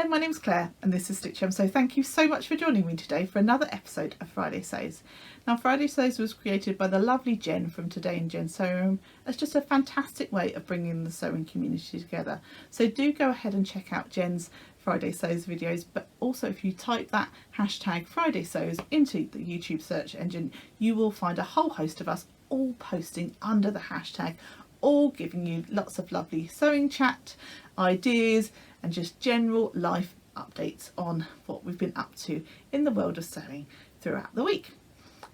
Hello, my name's Claire and this is Stitch So thank you so much for joining me today for another episode of Friday Sews. Now Friday Sews was created by the lovely Jen from Today in Jen's Sewing Room as just a fantastic way of bringing the sewing community together. So do go ahead and check out Jen's Friday Sews videos, but also if you type that hashtag Friday Sews into the YouTube search engine, you will find a whole host of us all posting under the hashtag, all giving you lots of lovely sewing chat, ideas and just general life updates on what we've been up to in the world of sewing throughout the week.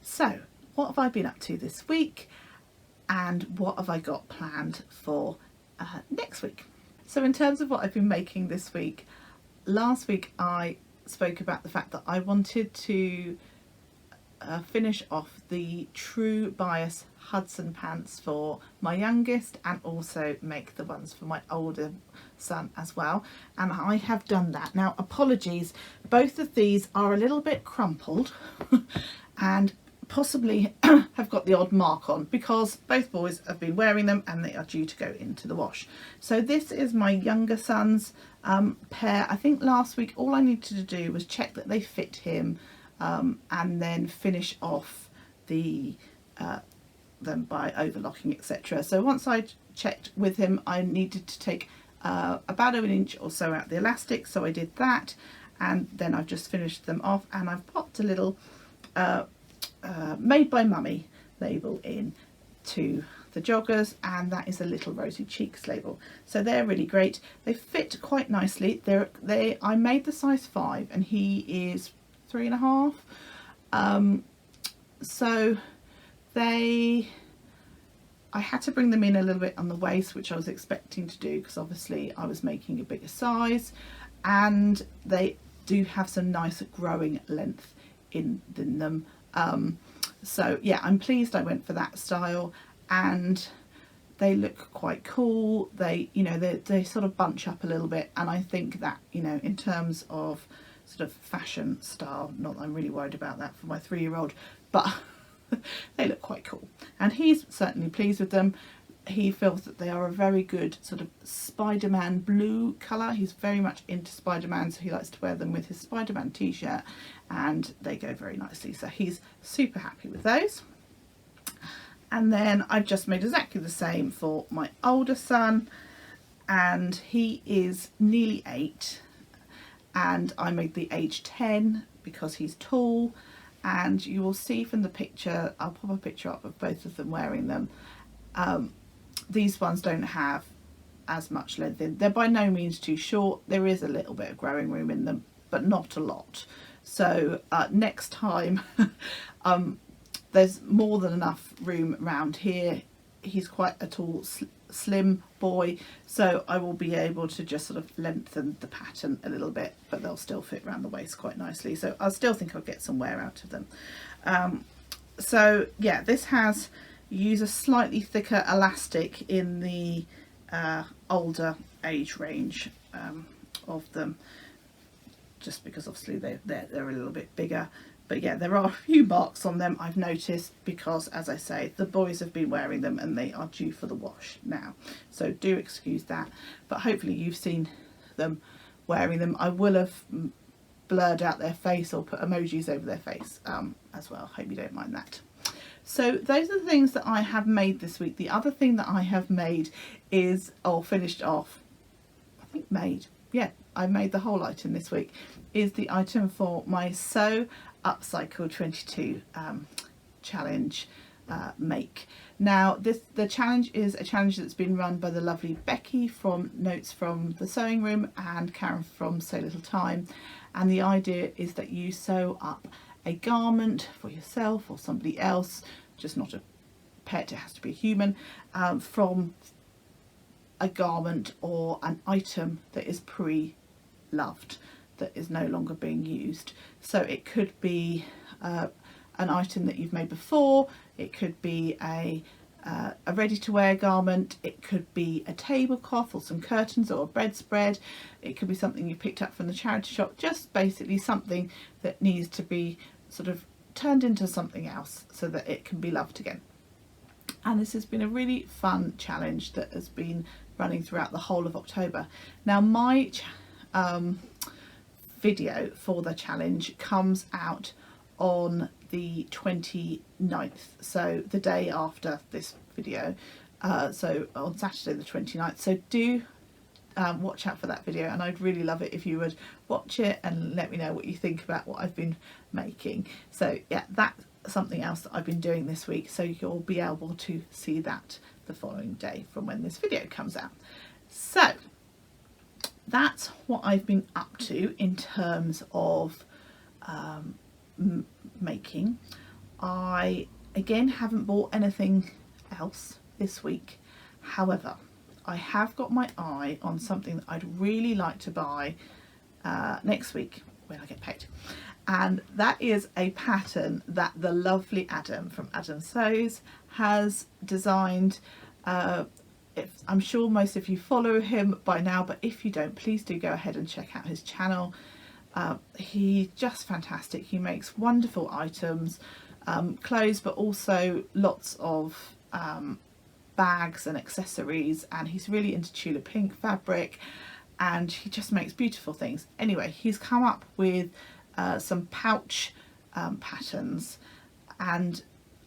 So what have I been up to this week and what have I got planned for next week? So in terms of what I've been making this week, last week I spoke about the fact that I wanted to finish off the True Bias Hudson pants for my youngest and also make the ones for my older son as well, and I have done that. Now apologies, both of these are a little bit crumpled and possibly have got the odd mark on because both boys have been wearing them and they are due to go into the wash. So this is my younger son's pair. I think last week all I needed to do was check that they fit him and then finish off the them by overlocking, etc. So once I checked with him, I needed to take about an inch or so out the elastic, so I did that, and then I've just finished them off and I've popped a little made by mummy label in to the joggers, and that is a little rosy cheeks label. So they're really great. They fit quite nicely. I made the size 5 and he is 3.5. So I had to bring them in a little bit on the waist, which I was expecting to do because obviously I was making a bigger size, and they do have some nice growing length in them. So yeah, I'm pleased I went for that style, and they look quite cool. They sort of bunch up a little bit, and I think that, you know, in terms of sort of fashion style, not that I'm really worried about that for my 3-year-old, but they look quite cool and he's certainly pleased with them. He feels that they are a very good sort of Spider-Man blue colour. He's very much into Spider-Man, so he likes to wear them with his Spider-Man t-shirt and they go very nicely, so he's super happy with those. And then I've just made exactly the same for my older son, and he is nearly 8, and I made the age 10 because he's tall. And you will see from the picture, I'll pop a picture up of both of them wearing them. These ones don't have as much length in. They're by no means too short. There is a little bit of growing room in them, but not a lot. So next time, there's more than enough room around here. He's quite a tall, slim boy, so I will be able to just sort of lengthen the pattern a little bit, but they'll still fit around the waist quite nicely, so I still think I'll get some wear out of them. So yeah, this has use a slightly thicker elastic in the older age range of them, just because obviously they're a little bit bigger. But yeah, there are a few marks on them I've noticed because, as I say, the boys have been wearing them and they are due for the wash now. So do excuse that. But hopefully you've seen them wearing them. I will have blurred out their face or put emojis over their face as well. Hope you don't mind that. So those are the things that I have made this week. The other thing that I have made is, or finished off, I think made, yeah, I made the whole item this week, is the item for my Sew Upcycle 22 challenge make. Now the challenge is a challenge that's been run by the lovely Becky from Notes from the Sewing Room and Karen from So Little Time, and the idea is that you sew up a garment for yourself or somebody else, just not a pet, it has to be a human, from a garment or an item that is pre-loved, that is no longer being used. So it could be an item that you've made before, it could be a ready-to-wear garment, it could be a tablecloth or some curtains or a bedspread, it could be something you picked up from the charity shop, just basically something that needs to be sort of turned into something else so that it can be loved again. And this has been a really fun challenge that has been running throughout the whole of October. Now my video for the challenge comes out on the 29th, so the day after this video, so on Saturday the 29th. So do watch out for that video, and I'd really love it if you would watch it and let me know what you think about what I've been making. So yeah, that's something else that I've been doing this week, so you'll be able to see that the following day from when this video comes out. So that's what I've been up to in terms of making. I again haven't bought anything else this week, however I have got my eye on something that I'd really like to buy next week when I get paid, and that is a pattern that the lovely Adam from Adam Sews has designed. I'm sure most of you follow him by now, but if you don't, please do go ahead and check out his channel. He's just fantastic. He makes wonderful items, clothes, but also lots of bags and accessories, and he's really into tulip pink fabric, and he just makes beautiful things. Anyway, he's come up with some pouch patterns, and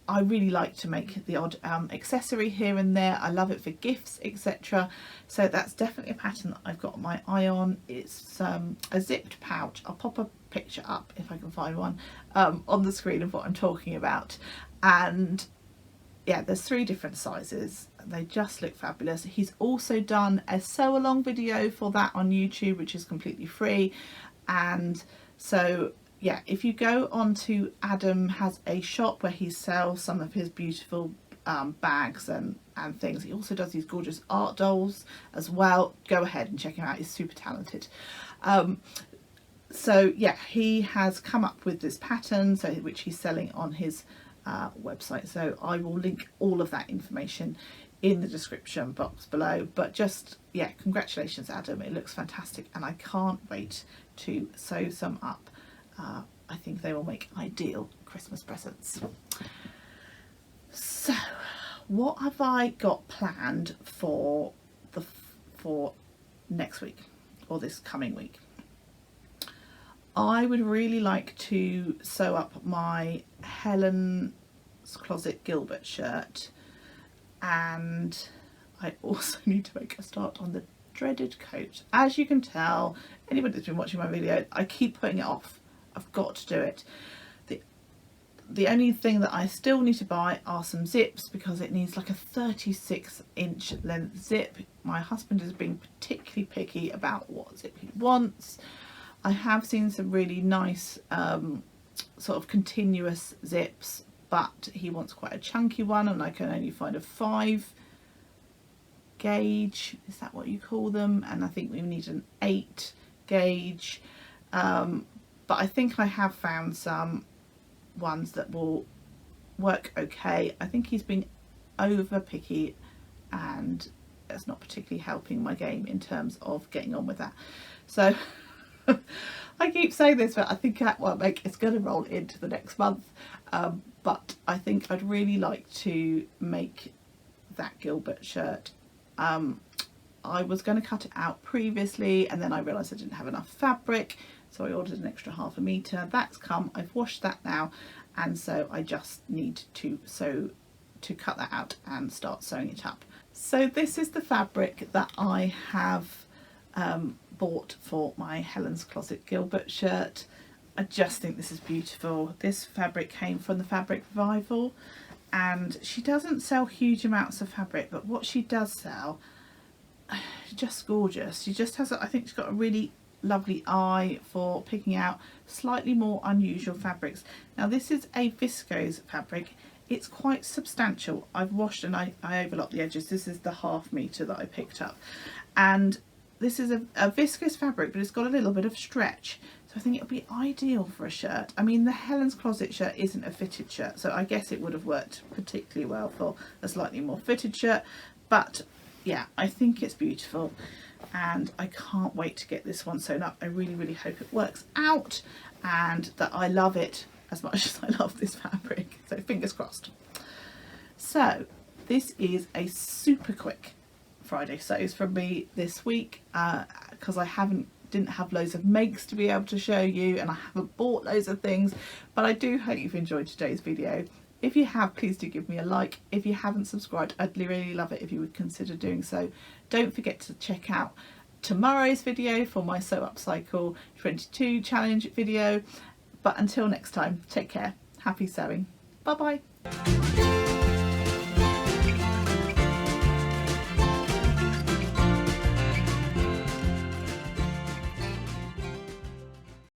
I really like to make the odd accessory here and there. I love it for gifts, etc. So that's definitely a pattern that I've got my eye on. It's a zipped pouch. I'll pop a picture up if I can find one on the screen of what I'm talking about. And yeah, there's 3 different sizes. They just look fabulous. He's also done a sew along video for that on YouTube, which is completely free. And so yeah, if you go on to Adam has a shop where he sells some of his beautiful bags and things. He also does these gorgeous art dolls as well. Go ahead and check him out. He's super talented. So yeah, he has come up with this pattern, so which he's selling on his website. So I will link all of that information in the description box below. But just yeah, congratulations Adam, it looks fantastic, and I can't wait to sew some up. I think they will make ideal Christmas presents. So what have I got planned for next week or this coming week? I would really like to sew up my Helen's Closet Gilbert shirt, and I also need to make a start on the dreaded coat. As you can tell, anybody that's been watching my video, I keep putting it off. I've got to do it. The only thing that I still need to buy are some zips, because it needs like a 36-inch length zip. My husband is being particularly picky about what zip he wants. I have seen some really nice sort of continuous zips, but he wants quite a chunky one, and I can only find a 5 gauge, is that what you call them? And I think we need an 8 gauge. But I think I have found some ones that will work okay. I think he's been over picky, and that's not particularly helping my game in terms of getting on with that. So I keep saying this, but I think that won't make it's going to roll into the next month. But I think I'd really like to make that Gilbert shirt. I was going to cut it out previously, and then I realised I didn't have enough fabric. So I ordered an extra ½ metre. That's come. I've washed that now, and so I just need to cut that out and start sewing it up. So this is the fabric that I have bought for my Helen's Closet Gilbert shirt. I just think this is beautiful. This fabric came from the Fabric Revival, and she doesn't sell huge amounts of fabric, but what she does sell, just gorgeous. She just has, I think she's got a really lovely eye for picking out slightly more unusual fabrics. Now this is a viscose fabric. It's quite substantial. I've washed and I overlocked the edges. This is the ½ metre that I picked up, and this is a viscose fabric, but it's got a little bit of stretch, so I think it'll be ideal for a shirt. I mean, the Helen's Closet shirt isn't a fitted shirt, so I guess it would have worked particularly well for a slightly more fitted shirt, but yeah, I think it's beautiful, and I can't wait to get this one sewn up. I really, really hope it works out and that I love it as much as I love this fabric, so fingers crossed. So this is a super quick Friday sews from me this week, because I haven't didn't have loads of makes to be able to show you, and I haven't bought loads of things, but I do hope you've enjoyed today's video. If you have, please do give me a like. If you haven't subscribed, I'd really love it if you would consider doing so. Don't forget to check out tomorrow's video for my Sew Upcycle 22 challenge video. But until next time, take care. Happy sewing. Bye bye.